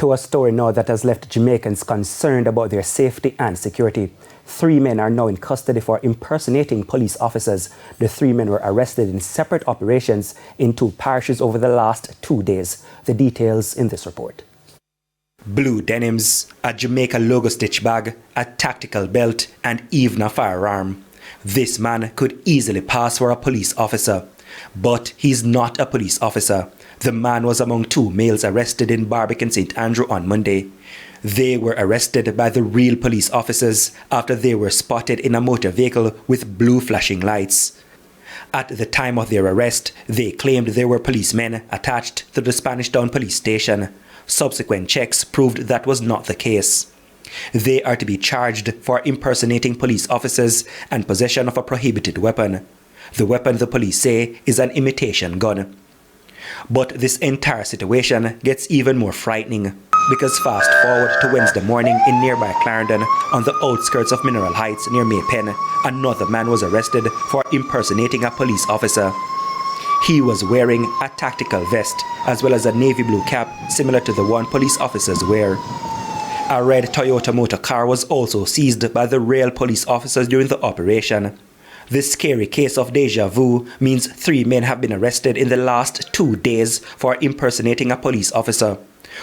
To a story now that has left Jamaicans concerned about their safety and security. 3 men are now in custody for impersonating police officers. The 3 men were arrested in separate operations in 2 parishes over the last 2 days. The details in this report. Blue denims, a Jamaica logo stitch bag, a tactical belt, and even a firearm. This man could easily pass for a police officer. But he's not a police officer. The man was among 2 males arrested in Barbican St. Andrew on Monday. They were arrested by the real police officers after they were spotted in a motor vehicle with blue flashing lights. At the time of their arrest, they claimed they were policemen attached to the Spanish Town police station. Subsequent checks proved that was not the case. They are to be charged for impersonating police officers and possession of a prohibited weapon. The weapon, the police say, is an imitation gun. But this entire situation gets even more frightening, because fast forward to Wednesday morning in nearby Clarendon, on the outskirts of Mineral Heights near Maypen, another man was arrested for impersonating a police officer. He was wearing a tactical vest as well as a navy blue cap similar to the one police officers wear. A red Toyota motor car was also seized by the real police officers during the operation. This scary case of deja vu means 3 men have been arrested in the last 2 days for impersonating a police officer.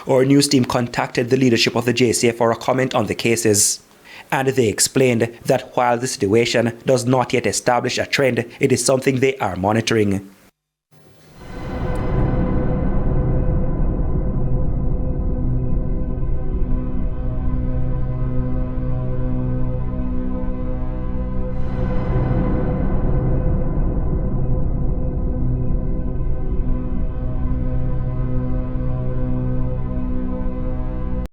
Our news team contacted the leadership of the JCA for a comment on the cases. And they explained that while the situation does not yet establish a trend, it is something they are monitoring.